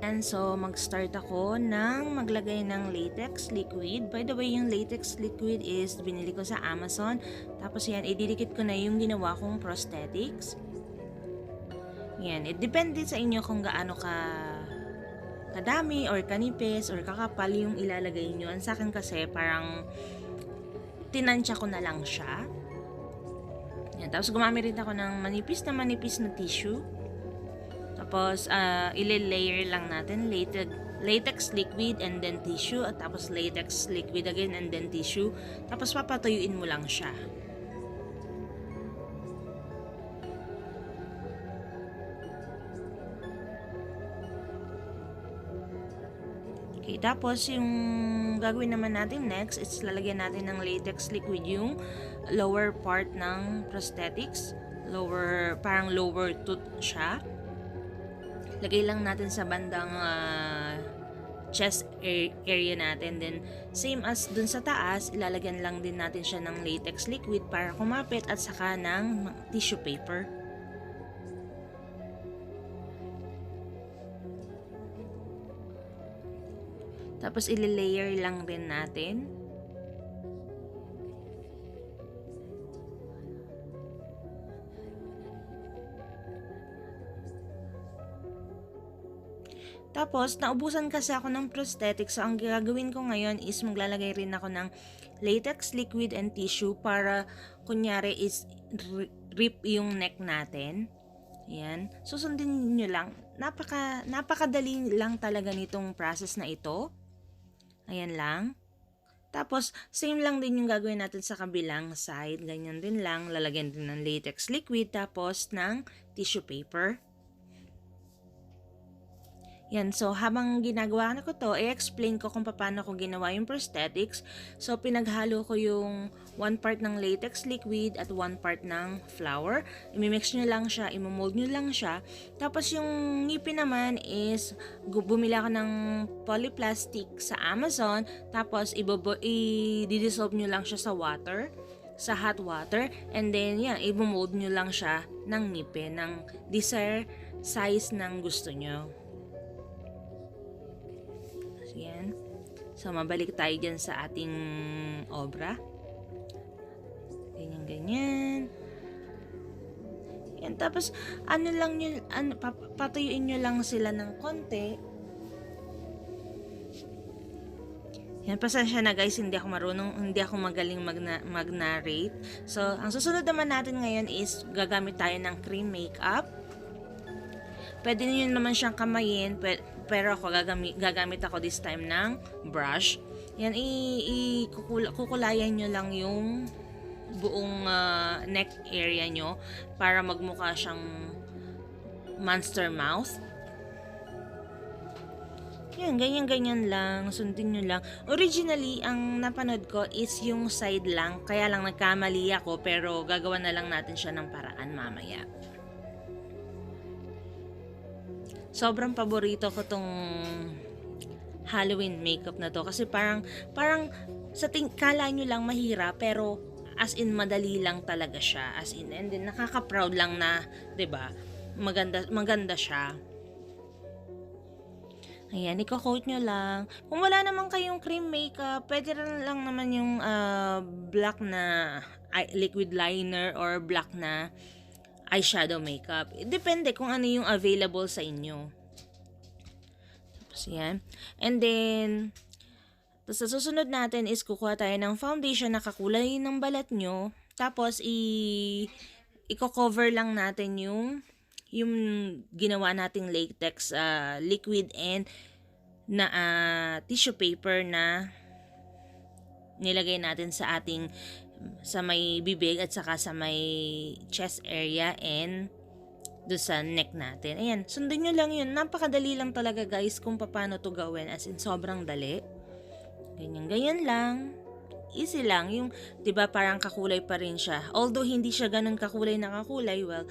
And so, mag-start ako ng maglagay ng latex liquid. By the way, yung latex liquid is binili ko sa Amazon. Tapos yan, ididikit ko na yung ginawa kong prosthetics. Yan, it depende sa inyo kung gaano kadami or kanipis or kakapal yung ilalagay nyo. Sa akin kasi parang tinansya ko na lang siya. Yan, tapos gumamit rin ako ng manipis na tissue. Tapos, ile-layer lang natin latex liquid and then tissue. At tapos latex liquid again and then tissue. Tapos papatuyuin mo lang siya. Okay, tapos yung gagawin naman natin next is lalagyan natin ng latex liquid yung lower part ng prosthetics. Parang lower tooth siya. Lagay lang natin sa bandang chest area natin. Then, same as dun sa taas, ilalagyan lang din natin siya ng latex liquid para kumapit at saka ng tissue paper. Tapos, ile-layer lang din natin. Tapos, naubusan kasi ako ng prosthetics. So, ang gagawin ko ngayon is maglalagay rin ako ng latex liquid and tissue para, kunyari, is rip yung neck natin. Ayan. Susundin nyo lang. Napakadali lang talaga nitong process na ito. Ayan lang. Tapos, same lang din yung gagawin natin sa kabilang side. Ganyan din lang. Lalagyan din ng latex liquid tapos ng tissue paper. Yan, so habang ginagawa ko to, i-explain ko kung paano ko ginawa yung prosthetics. So, pinaghalo ko yung 1 part ng latex liquid at 1 part ng flour. I-mix nyo lang siya, i-mold nyo lang siya. Tapos yung ngipin naman is, bumili ako ng polyplastic sa Amazon. Tapos, i-dissolve nyo lang siya sa water, sa hot water. And then, yan, i-mold nyo lang siya ng ngipin, ng desired size ng gusto nyo. Yan. So, mabalik tayo dyan sa ating obra. Ganyan. Yan. Tapos, patuyuin nyo lang sila ng konti. Yan, pasensya na guys, hindi ako magaling mag-narrate. So, ang susunod naman natin ngayon is, gagamit tayo ng cream makeup. Pwede nyo naman siyang kamayin, pero ako gagamit ako this time ng brush. Yan, kukulayan nyo lang yung buong neck area nyo para magmukha siyang monster mouth. Yan, ganyan lang. Sundin nyo lang. Originally, ang napanood ko is yung side lang. Kaya lang nagkamali ako, pero gagawa na lang natin siya ng paraan mamaya. Sobrang paborito ko tong Halloween makeup na to kasi parang kala nyo lang mahirap pero as in madali lang talaga siya, as in, and then nakaka-proud lang na, 'di ba? Maganda siya. Ayan, i-coat nyo lang. Kung wala naman kayong cream makeup, pwede rin lang naman yung black na liquid liner or black na eyeshadow makeup. Depende kung ano yung available sa inyo. Tapos yan. And then, sa susunod natin is kukuha tayo ng foundation na kakulay ng balat nyo. Tapos, i-cover lang natin yung ginawa nating latex liquid and na tissue paper na nilagay natin sa may bibig at saka sa may chest area and do sa neck natin. Ayan, sundin nyo lang yun. Napakadali lang talaga guys kung paano to gawin, as in sobrang dali. Ganyan lang. Easy lang. Yung, 'di ba, parang kakulay pa rin siya. Although hindi siya ganun kakulay na kakulay, well,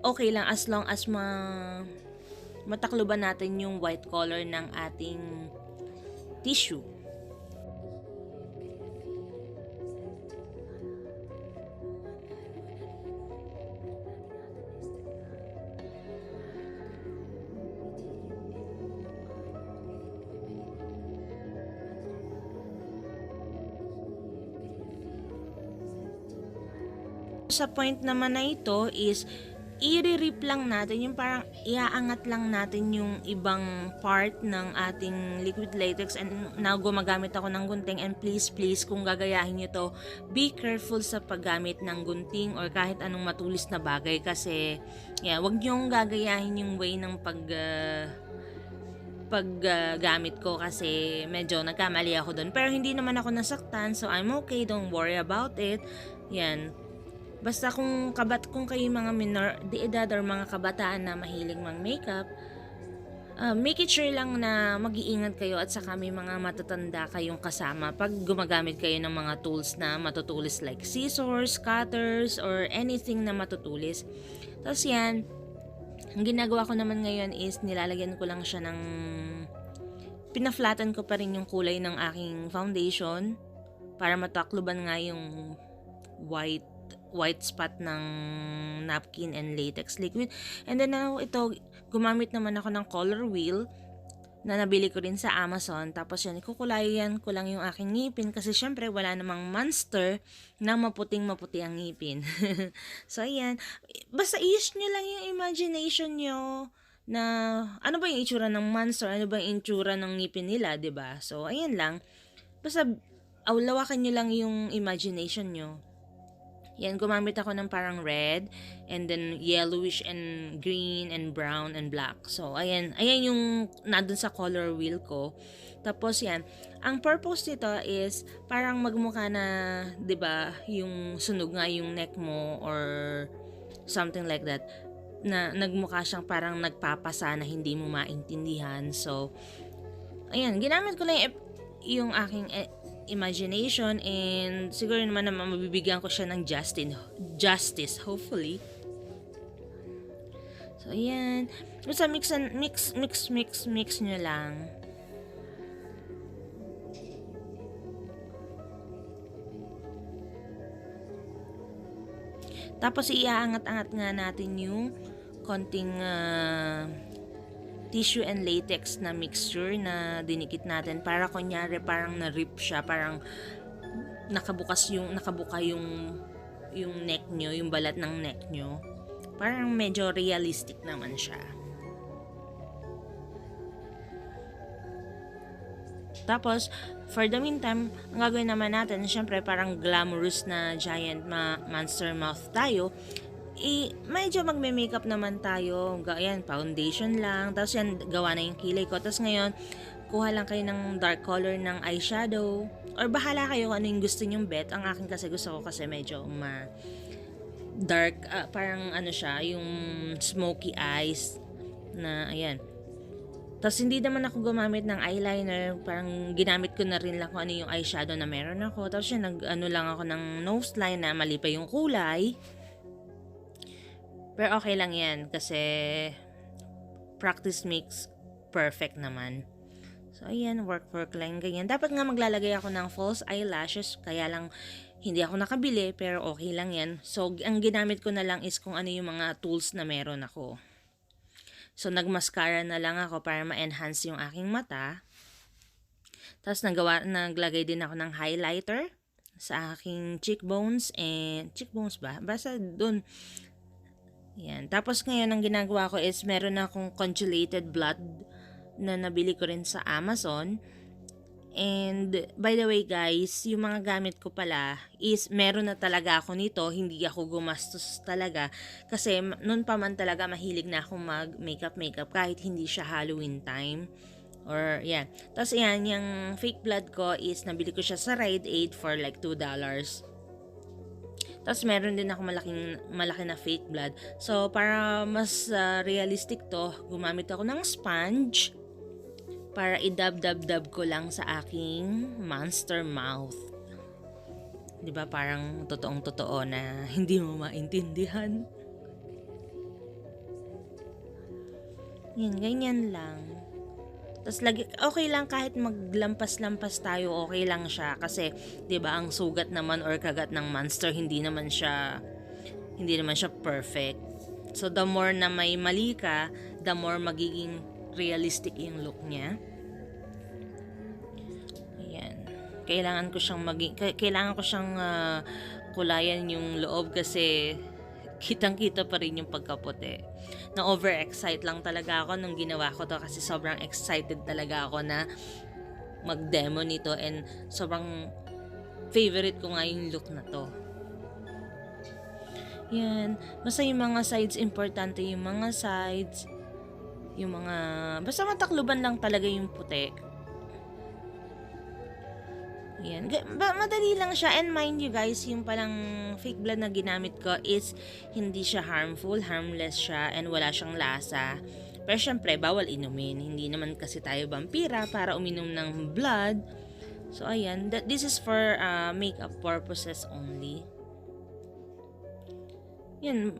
okay lang as long as matakloban natin yung white color ng ating tissue. sa point naman na ito is i-rip lang natin, yung parang iaangat lang natin yung ibang part ng ating liquid latex. And now gumagamit ako ng gunting, and please kung gagayahin nyo to, be careful sa paggamit ng gunting or kahit anong matulis na bagay, kasi wag nyong gagayahin yung way ng paggamit ko, kasi medyo nagkamali ako doon. Pero hindi naman ako nasaktan, so I'm okay, don't worry about it. Yan. Basta kung kayo mga minor de edad or mga kabataan na mahilig mag-makeup, make it sure lang na mag-iingat kayo, at saka may mga matatanda kayong kasama pag gumagamit kayo ng mga tools na matutulis like scissors, cutters, or anything na matutulis. Tapos yan, ang ginagawa ko naman ngayon is nilalagyan ko lang siya ng, pinaflatan ko pa rin yung kulay ng aking foundation para matakluban nga yung white spot ng napkin and latex liquid. And then ito, gumamit naman ako ng color wheel na nabili ko rin sa Amazon. Tapos yan, ikukulayan ko lang yung aking ngipin, kasi syempre wala namang monster na maputi ang ngipin. So ayan, basta i-use nyo lang yung imagination nyo na ano ba yung itsura ng monster, ano ba yung itsura ng ngipin nila, 'di ba? So ayan lang, basta lawakan nyo lang yung imagination nyo. Yan, gumamit ako ng parang red, and then yellowish and green and brown and black. So, ayan yung nandun sa color wheel ko. Tapos yan, ang purpose nito is parang magmukha na, 'di ba, yung sunog nga yung neck mo or something like that. Na nagmukha siyang parang nagpapasa na hindi mo maintindihan. So, ayan, ginamit ko lang yung aking imagination, and siguro naman mabibigyan ko siya ng justice hopefully. So ayan, basta mix nyo lang. Tapos iaangat-angat nga natin yung konting tissue and latex na mixture na dinikit natin, para kunyari parang na-rip siya, parang nakabuka yung neck nyo, yung balat ng neck nyo. Parang medyo realistic naman siya. Tapos, for the meantime, ang gagawin naman natin, syempre parang glamorous na giant monster mouth tayo. Medyo magme-makeup naman tayo. Ayan, foundation lang. Tapos yan, gawa na yung kilay ko. Tapos ngayon, kuha lang kayo ng dark color ng eyeshadow. Or bahala kayo kung ano yung gusto nyong bet. Ang akin kasi gusto ko kasi medyo dark, parang ano siya, yung smoky eyes na, ayan. Tapos hindi naman ako gumamit ng eyeliner. Parang ginamit ko na rin lang kung ano yung eyeshadow na meron ako. Tapos yun, nag-ano lang ako ng nose line na mali pa yung kulay. Pero okay lang yan, kasi practice makes perfect naman. So, ayan, work lang, ganyan. Dapat nga maglalagay ako ng false eyelashes, kaya lang hindi ako nakabili, pero okay lang yan. So, ang ginamit ko na lang is kung ano yung mga tools na meron ako. So, nagmascara na lang ako para ma-enhance yung aking mata. Tapos, naglagay din ako ng highlighter sa aking cheekbones ba? Basta dun. Yan. Tapos ngayon, ang ginagawa ko is meron akong congealated blood na nabili ko rin sa Amazon. And by the way guys, yung mga gamit ko pala is meron na talaga ako nito, hindi ako gumastos talaga. Kasi noon pa man talaga mahilig na akong mag-makeup kahit hindi siya Halloween time. Or yan. Tapos yan, yung fake blood ko is nabili ko siya sa Rite Aid for like $2. Tapos meron din ako malaki na fake blood. So para mas realistic to, gumamit ako ng sponge para i-dab ko lang sa aking monster mouth. 'Di ba, parang totoong-totoo na hindi mo maintindihan. Yan, ganyan lang. Tapos okay lang kahit maglampas-lampas tayo, okay lang siya. Kasi, 'di ba, ang sugat naman or kagat ng monster, hindi naman siya perfect. So, the more na may mali ka, the more magiging realistic yung look niya. Ayan. Kailangan ko siyang kulayan yung loob kasi kitang-kita pa rin yung pagkaputi. Na-overexcite lang talaga ako nung ginawa ko to kasi sobrang excited talaga ako na mag-demo nito and sobrang favorite ko nga yung look na to. Yan. Basta yung mga sides, importante yung mga sides. Yung mga... Basta matakluban lang talaga yung puti. Yan. Madali lang siya. And mind you guys, yung palang fake blood na ginamit ko is hindi siya harmful, harmless siya, and wala siyang lasa. Pero syempre, bawal inumin. Hindi naman kasi tayo vampira para uminom ng blood. So, ayan. This is for makeup purposes only. Yan.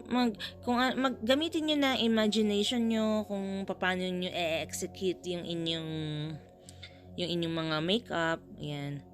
Gamitin nyo na imagination nyo kung paano nyo i-execute yung inyong mga makeup. Yan.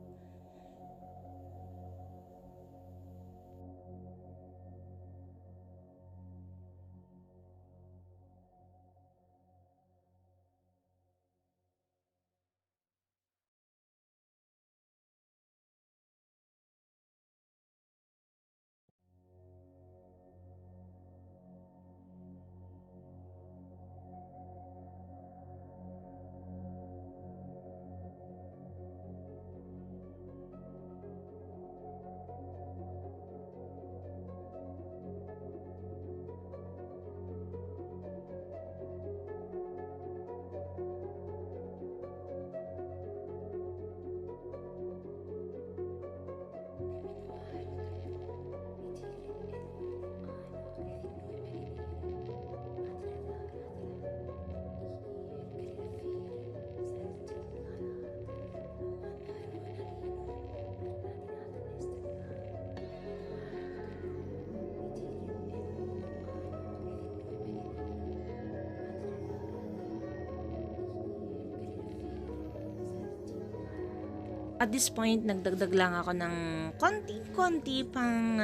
At this point, nagdagdag lang ako ng konti-konti pang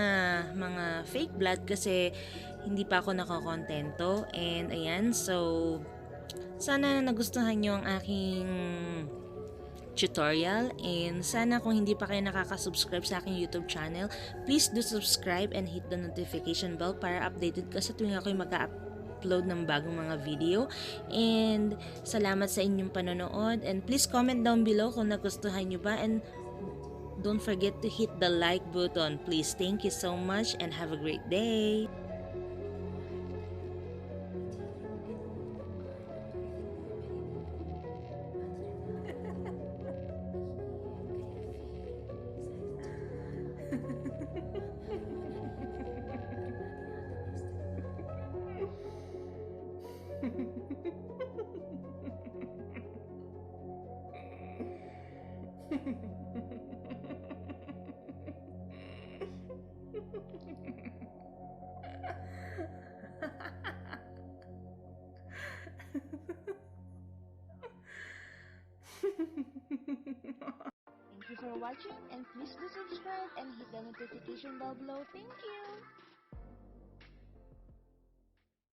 mga fake blood kasi hindi pa ako nakakontento. And ayan, so sana nagustuhan nyo ang aking tutorial. And sana kung hindi pa kayo nakaka-subscribe sa aking YouTube channel, please do subscribe and hit the notification bell para updated ka sa tuwing ako'y mag-upload ng bagong mga video. And salamat sa inyong panonood, and please comment down below kung nagustuhan nyo ba, and don't forget to hit the like button. Please, thank you so much and have a great day. Thank you for watching, and please do subscribe and hit the notification bell below. Thank you!